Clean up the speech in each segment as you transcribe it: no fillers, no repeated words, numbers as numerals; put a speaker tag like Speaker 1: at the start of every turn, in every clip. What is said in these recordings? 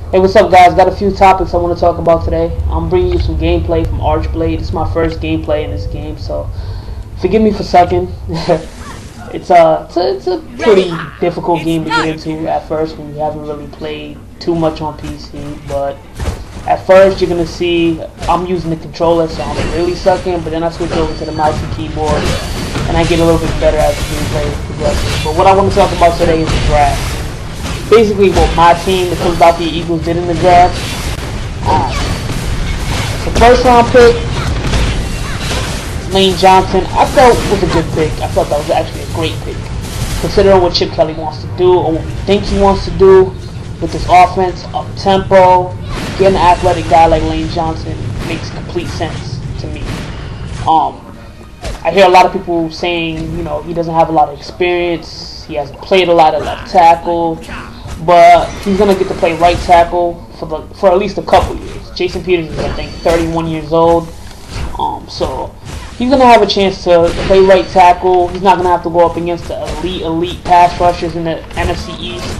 Speaker 1: Hey, what's up, guys? Got a few topics I want to talk about today. I'm bringing you some gameplay from ArcheBlade. It's my first gameplay in this game, so forgive me for sucking. It's a pretty difficult game to get into at first when you haven't really played too much on PC. But at first, you're gonna see I'm using the controller, so I'm really sucking. But then I switch over to the mouse and keyboard, and I get a little bit better as the gameplay progresses. But what I want to talk about today is the draft. Basically, what my team, the Philadelphia Eagles, did in the draft. The first round pick, Lane Johnson, I felt was a good pick. I thought that was actually a great pick, considering what Chip Kelly wants to do or what we think he wants to do with this offense, up tempo. Getting an athletic guy like Lane Johnson makes complete sense to me. I hear a lot of people saying, he doesn't have a lot of experience. He hasn't played a lot of left tackle. But he's gonna get to play right tackle for at least a couple years. Jason Peters is, I think, 31 years old, so he's gonna have a chance to play right tackle. He's not gonna have to go up against the elite pass rushers in the NFC East.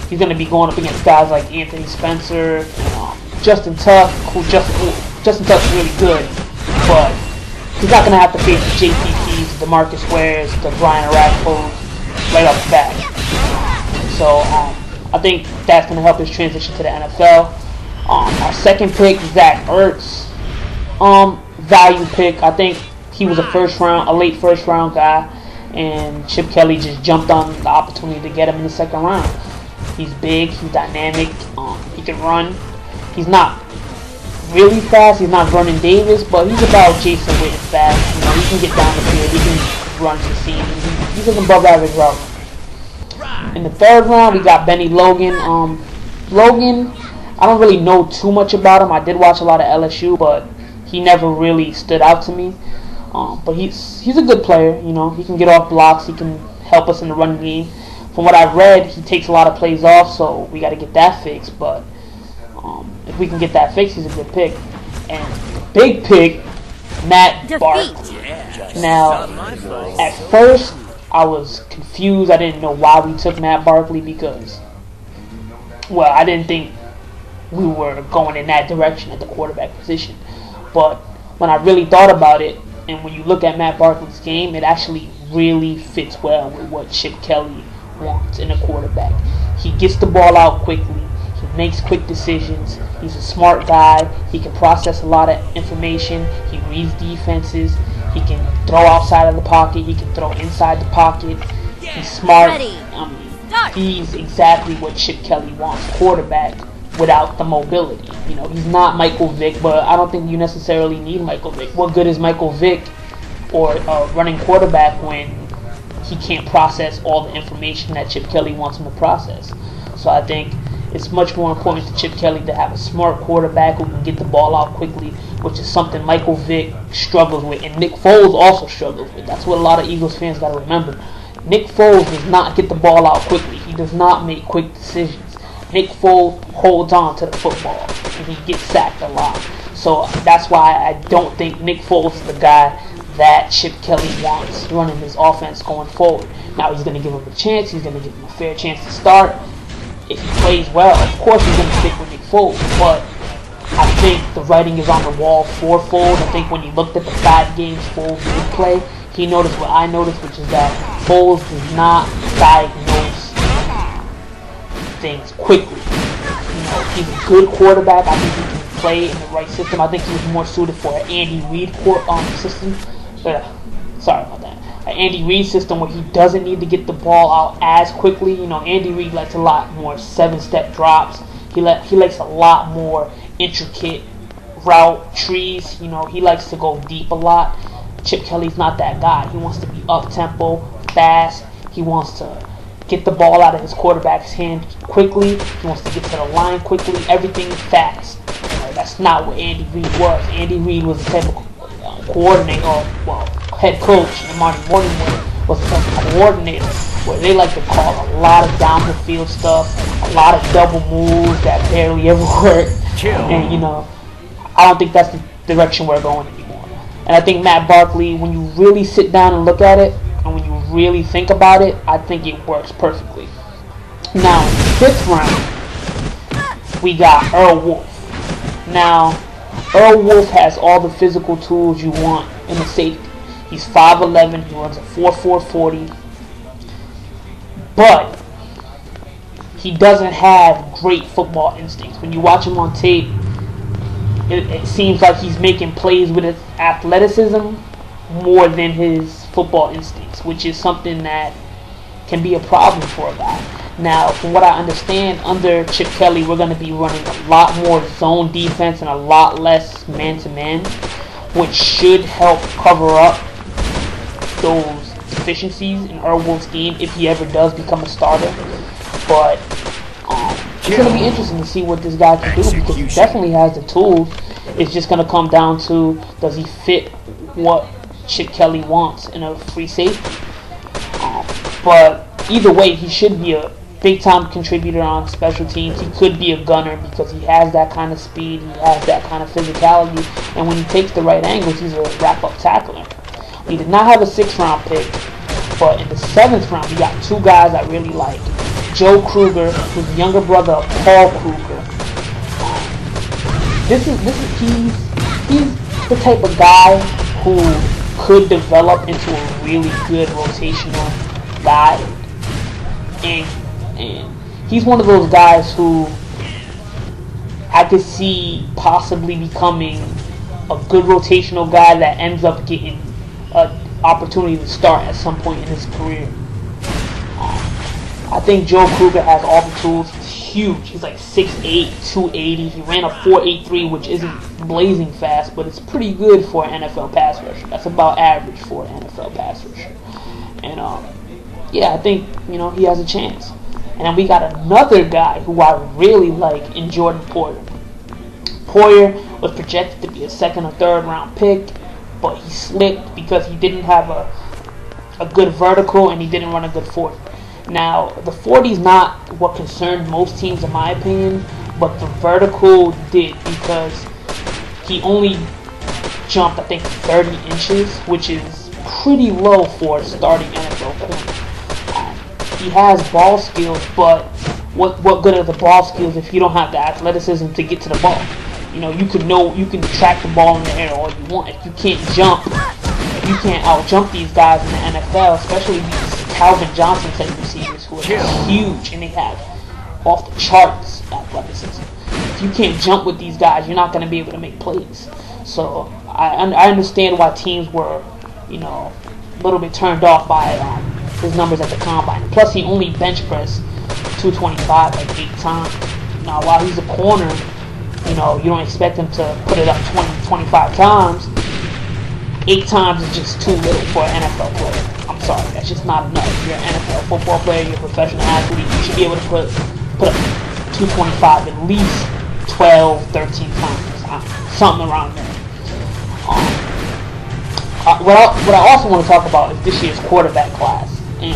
Speaker 1: He's gonna be going up against guys like Anthony Spencer, Justin Tuck. Justin Tuck's really good, but he's not gonna have to face the JPPs, the Marcus Wares, the Brian Arakpo right off the bat. So I think that's going to help his transition to the NFL. Our second pick, Zach Ertz, value pick. I think he was a late first round guy, and Chip Kelly just jumped on the opportunity to get him in the second round. He's big, he's dynamic, he can run. He's not really fast. He's not Vernon Davis, but he's about Jason Witten fast. He can get down the field. He can run to the seam. He's an above average route. In the third round, we got Benny Logan. Logan, I don't really know too much about him. I did watch a lot of LSU, but he never really stood out to me. But he's a good player. He can get off blocks. He can help us in the run game. From what I read, he takes a lot of plays off, so we got to get that fixed. But if we can get that fixed, he's a good pick. And the big pick, Matt Barkley. Now, at first, I was confused. I didn't know why we took Matt Barkley because, I didn't think we were going in that direction at the quarterback position. But when I really thought about it, and when you look at Matt Barkley's game, it actually really fits well with what Chip Kelly wants in a quarterback. He gets the ball out quickly. He makes quick decisions. He's a smart guy. He can process a lot of information. He reads defenses. He can throw outside of the pocket. He can throw inside the pocket. He's smart. He's exactly what Chip Kelly wants. Quarterback without the mobility. He's not Michael Vick, but I don't think you necessarily need Michael Vick. What good is Michael Vick or running quarterback when he can't process all the information that Chip Kelly wants him to process? So I think it's much more important to Chip Kelly to have a smart quarterback who can get the ball out quickly, which is something Michael Vick struggles with, and Nick Foles also struggles with. That's what a lot of Eagles fans got to remember. Nick Foles does not get the ball out quickly. He does not make quick decisions. Nick Foles holds on to the football, and he gets sacked a lot. So that's why I don't think Nick Foles is the guy that Chip Kelly wants running his offense going forward. Now, he's going to give him a chance. He's going to give him a fair chance to start. If he plays well, of course he's going to stick with Nick Foles, but I think the writing is on the wall for Foles. I think when he looked at the 5 games Foles did play, he noticed what I noticed, which is that Foles does not diagnose things quickly. He's a good quarterback. I think he can play in the right system. I think he's more suited for an Andy Reid system. Sorry about that. An Andy Reid system where he doesn't need to get the ball out as quickly. Andy Reid likes a lot more 7-step drops. He likes a lot more intricate route trees. He likes to go deep a lot. Chip Kelly's not that guy. He wants to be up-tempo, fast. He wants to get the ball out of his quarterback's hand quickly. He wants to get to the line quickly. Everything fast. That's not what Andy Reid was. Andy Reid was the type of coordinator, head coach in the Monday Morning was a coordinator where they like to call a lot of down the field stuff, a lot of double moves that barely ever work. And I don't think that's the direction we're going anymore. And I think Matt Barkley, when you really sit down and look at it, and when you really think about it, I think it works perfectly. Now, 5th round, we got Earl Wolf. Now, Earl Wolf has all the physical tools you want in a safety. He's 5'11", he runs a 4.4 40, but he doesn't have great football instincts. When you watch him on tape, it seems like he's making plays with his athleticism more than his football instincts, which is something that can be a problem for a guy. Now, from what I understand, under Chip Kelly, we're going to be running a lot more zone defense and a lot less man-to-man, which should help cover up those deficiencies in Earl Wolf's game if he ever does become a starter. But it's going to be interesting to see what this guy can do, because he definitely has the tools. It's just going to come down to, does he fit what Chip Kelly wants in a free safety? But either way, he should be a big-time contributor on special teams. He could be a gunner because he has that kind of speed, he has that kind of physicality, and when he takes the right angles, he's a wrap-up tackler. We did not have a 6th-round pick, but in the 7th round, we got 2 guys I really like. Joe Kruger, who's the younger brother of Paul Kruger. He's the type of guy who could develop into a really good rotational guy, and he's one of those guys who I could see possibly becoming a good rotational guy that ends up getting an opportunity to start at some point in his career. I think Joe Kruger has all the tools. He's huge. He's like 6'8", 280. He ran a 4.83, which isn't blazing fast, but it's pretty good for an NFL pass rusher. That's about average for an NFL pass rusher. And yeah, I think he has a chance. And then we got another guy who I really like in Jordan Poyer. Poyer was projected to be a 2nd or 3rd round pick, but he slipped because he didn't have a good vertical and he didn't run a good 40. Now, the 40 is not what concerned most teams in my opinion, but the vertical did, because he only jumped, I think, 30 inches, which is pretty low for a starting NFL corner. He has ball skills, but what good are the ball skills if you don't have the athleticism to get to the ball? You can track the ball in the air all you want. If you can't jump, if you can't out-jump these guys in the NFL, especially these Calvin Johnson type receivers who are huge and they have off the charts athleticism. If you can't jump with these guys, you're not going to be able to make plays. So I understand why teams were, a little bit turned off by his numbers at the combine. Plus, he only bench pressed 225 like 8 times. Now, while he's a corner, you don't expect him to put it up 20, 25 times. 8 times is just too little for an NFL player. I'm sorry, that's just not enough. If you're an NFL football player, you're a professional athlete, you should be able to put up 225 at least 12, 13 times, something around there. What I also want to talk about is this year's quarterback class, and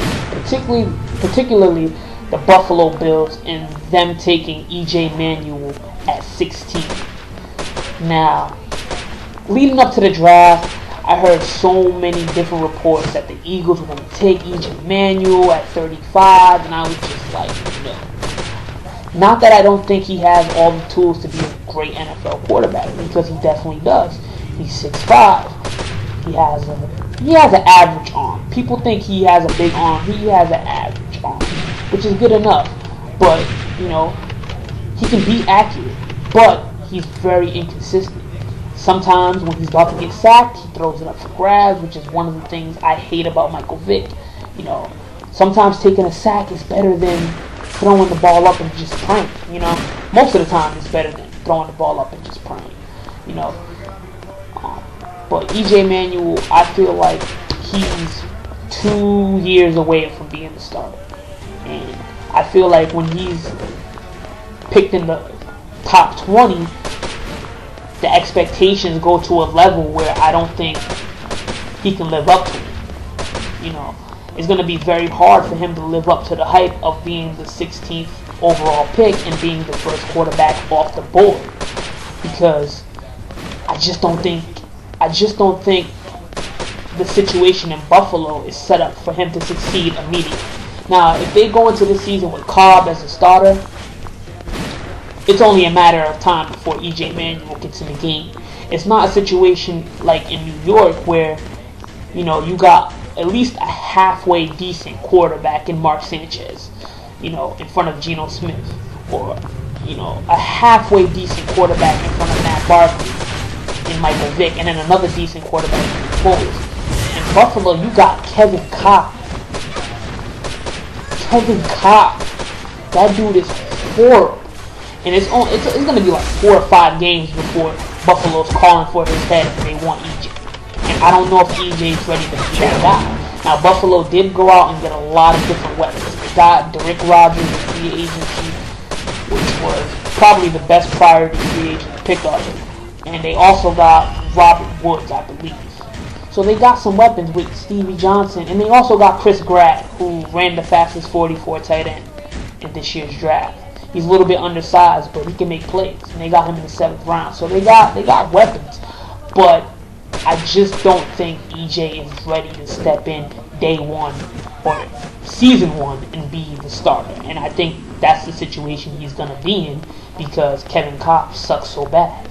Speaker 1: particularly the Buffalo Bills and them taking E.J. Manuel at 16. Now, leading up to the draft, I heard so many different reports that the Eagles were going to take E.J. Manuel at 35, and I was just like, no. Not that I don't think he has all the tools to be a great NFL quarterback, because he definitely does. He's 6'5". He has an average arm. People think he has a big arm. He has an average arm, which is good enough. But, he can be accurate, but he's very inconsistent. Sometimes when he's about to get sacked, he throws it up for grabs, which is one of the things I hate about Michael Vick. Sometimes taking a sack is better than throwing the ball up and just praying. Most of the time it's better than throwing the ball up and just praying. But E.J. Manuel, I feel like he's 2 years away from being the starter. And I feel like when he's picked in the top 20, the expectations go to a level where I don't think he can live up to it. It's going to be very hard for him to live up to the hype of being the 16th overall pick and being the first quarterback off the board, because I just don't think the situation in Buffalo is set up for him to succeed immediately. Now, if they go into this season with Cobb as a starter, it's only a matter of time before EJ Manuel gets in the game. It's not a situation like in New York where, you know, you got at least a halfway decent quarterback in Mark Sanchez, you know, in front of Geno Smith, or, you know, a halfway decent quarterback in front of Matt Barkley and Michael Vick, and then another decent quarterback in Foles. In Buffalo, you got Kevin Kolb. That dude is horrible. And it's going to be like 4 or 5 games before Buffalo's calling for his head and they want EJ. And I don't know if EJ's ready to be that guy. Now, Buffalo did go out and get a lot of different weapons. They got Derrick Rogers in free agency, which was probably the best priority free agent pickup. And they also got Robert Woods, I believe. So they got some weapons with Stevie Johnson. And they also got Chris Grad, who ran the fastest 44 tight end in this year's draft. He's a little bit undersized, but he can make plays. And they got him in the 7th round. So they got weapons. But I just don't think EJ is ready to step in day 1 or season 1 and be the starter. And I think that's the situation he's going to be in because Kevin Kolb sucks so bad.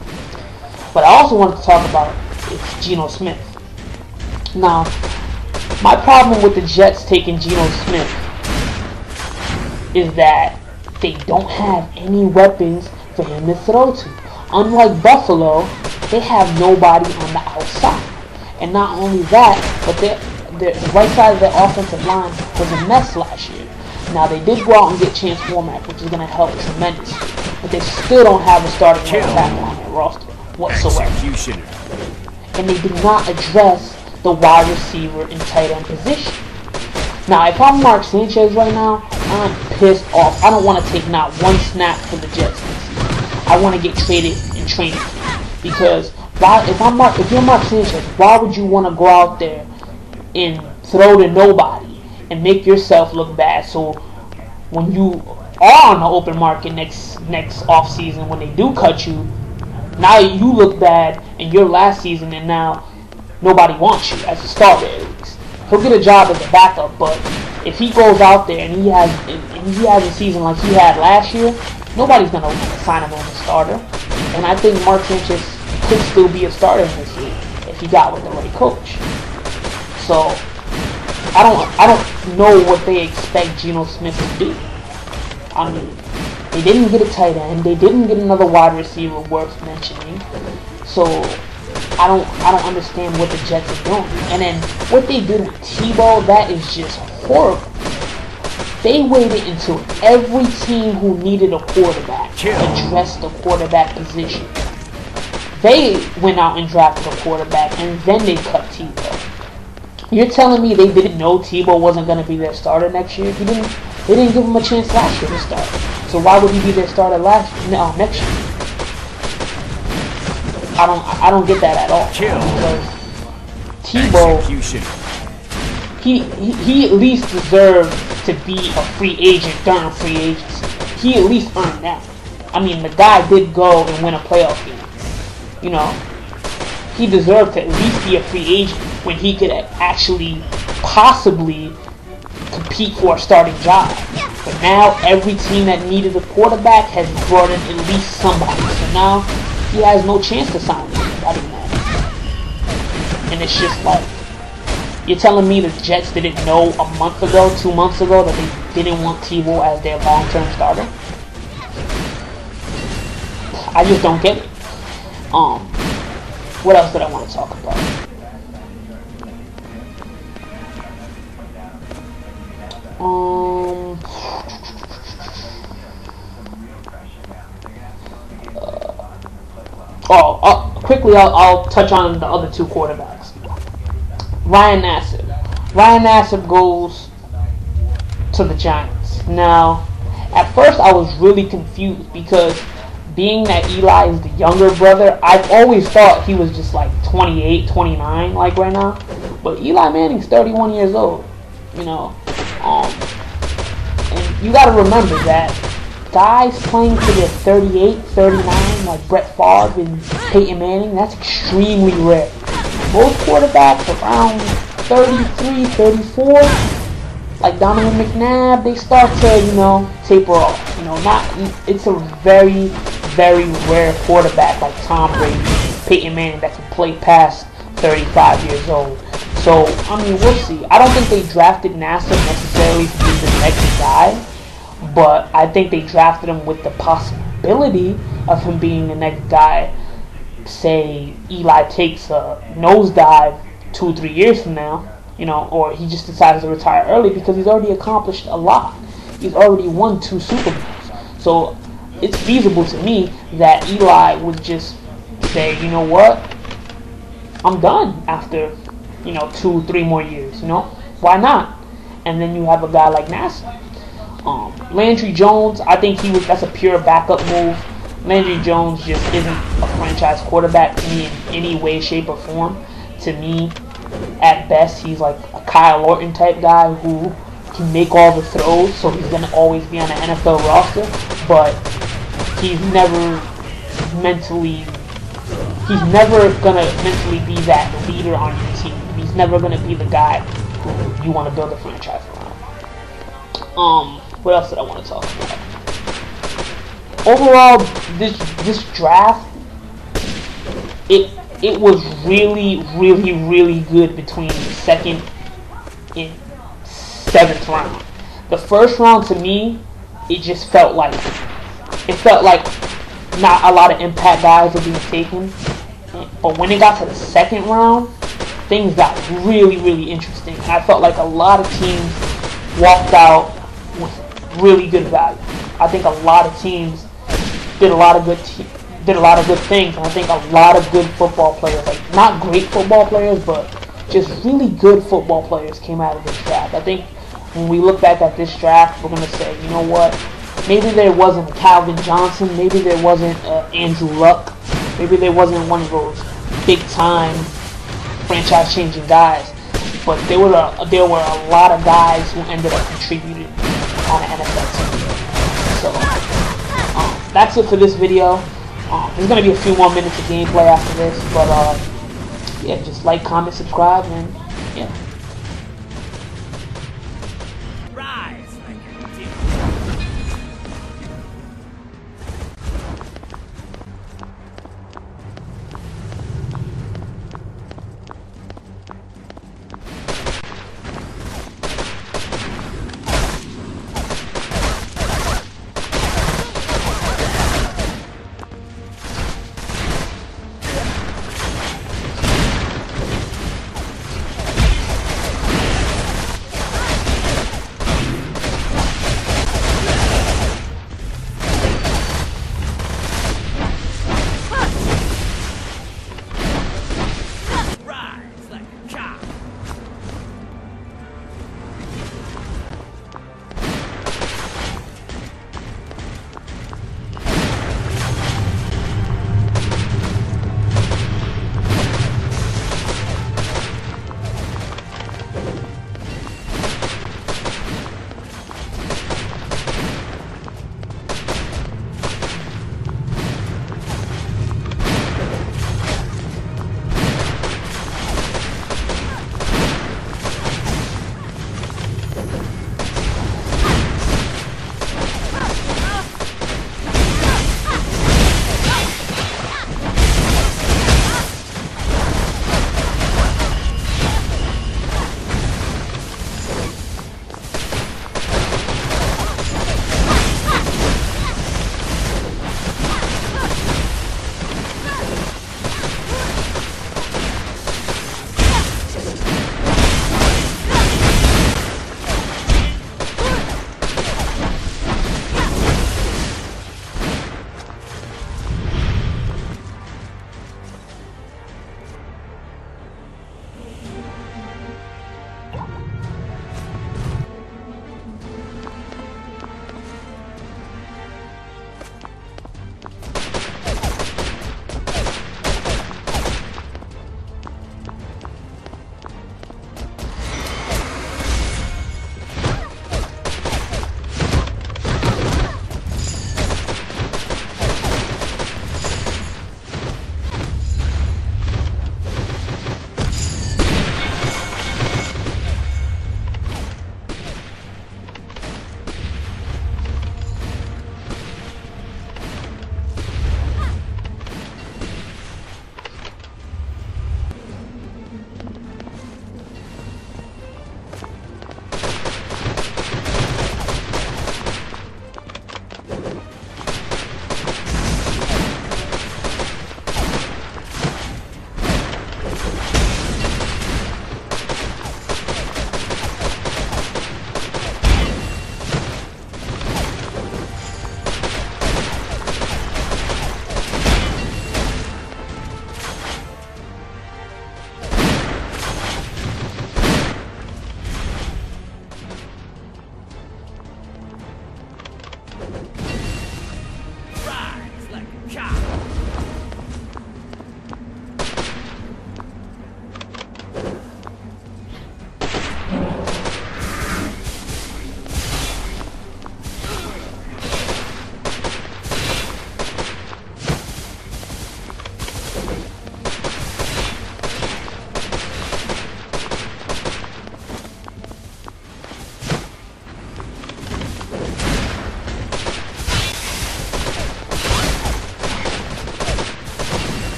Speaker 1: But I also wanted to talk about is Geno Smith. Now, my problem with the Jets taking Geno Smith is that they don't have any weapons for him to throw to. Unlike Buffalo, they have nobody on the outside. And not only that, but the right side of their offensive line was a mess last year. Now, they did go out and get Chance Womack, which is going to help tremendously. But they still don't have a starting right tackle on their roster whatsoever. And they did not address the wide receiver and tight end position. Now, if I'm Mark Sanchez right now, I'm pissed off. I don't want to take not one snap for the Jets this season. I want to get traded in training camp. Because if you're Mark Sanchez, why would you want to go out there and throw to nobody and make yourself look bad? So when you are on the open market next offseason, when they do cut you, now you look bad in your last season, and now nobody wants you as a starter at least. He'll get a job as a backup, but if he goes out there and he has a season like he had last year, nobody's going to sign him as a starter. And I think Mark Sanchez could still be a starter in this league if he got with the right coach. So I don't know what they expect Geno Smith to do. I mean, they didn't get a tight end. They didn't get another wide receiver worth mentioning. So I don't understand what the Jets are doing. And then what they did with Tebow, that is just horrible. They waited until every team who needed a quarterback addressed the quarterback position. They went out and drafted a quarterback, and then they cut Tebow. You're telling me they didn't know Tebow wasn't going to be their starter next year? They didn't give him a chance last year to start. So why would he be their starter next year? I don't get that at all. Because Tebow, he at least deserved to be a free agent during free agency. He at least earned that. I mean, the guy did go and win a playoff game. You know, he deserved to at least be a free agent when he could actually possibly compete for a starting job. But now every team that needed a quarterback has brought in at least somebody. So now he has no chance to sign anybody now. And it's just like, you're telling me the Jets didn't know a month ago, 2 months ago, that they didn't want Tebow as their long-term starter? I just don't get it. What else did I want to talk about? Quickly, I'll touch on the other 2 quarterbacks. Ryan Nassib goes to the Giants. Now, at first I was really confused because being that Eli is the younger brother, I've always thought he was just like 28, 29, like right now. But Eli Manning's 31 years old, you know. And you got to remember that guys playing to their 38, 39, like Brett Favre and Peyton Manning, that's extremely rare. Most quarterbacks around 33, 34, like Donovan McNabb, they start to, taper off. It's a very very rare quarterback like Tom Brady, Peyton Manning that can play past 35 years old. So, I mean, we'll see. I don't think they drafted Nassib necessarily to be the next guy, but I think they drafted him with the possibility of him being the next guy. Say Eli takes a nosedive 2-3 years from now, or he just decides to retire early because he's already accomplished a lot. He's already won 2 Super Bowls. So it's feasible to me that Eli would just say, you know what, I'm done after 2-3 more years. Why not? And then you have a guy like Nassib. Landry Jones, I think that's a pure backup move. Landry Jones just isn't a franchise quarterback to me in any way, shape, or form. To me, at best, he's like a Kyle Orton type guy who can make all the throws, so he's going to always be on the NFL roster, but he's never going to mentally be that leader on your team. He's never going to be the guy who you want to build a franchise around. What else did I want to talk about? Overall, this draft, it was really, really, really good between the second and 7th round. The first round, to me, it felt like not a lot of impact guys were being taken. But when it got to the second round, things got really, really interesting. And I felt like a lot of teams walked out with really good value. I think a lot of teams did a lot of good things, and I think a lot of good football players, like not great football players, but just really good football players came out of this draft. I think when we look back at this draft, we're gonna say, you know what? Maybe there wasn't Calvin Johnson, maybe there wasn't Andrew Luck, maybe there wasn't one of those big-time franchise-changing guys, but there were a lot of guys who ended up contributing on an NFL team. So that's it for this video. There's going to be a few more minutes of gameplay after this, but yeah, just like, comment, subscribe, and yeah.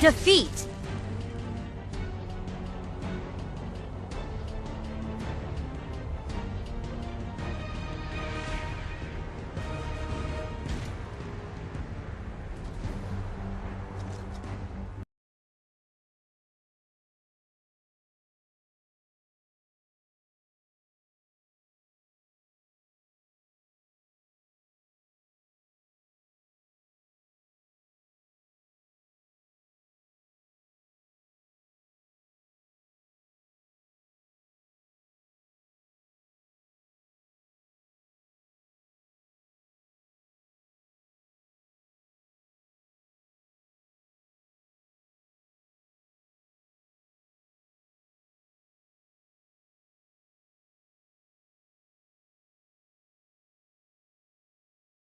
Speaker 2: defeat.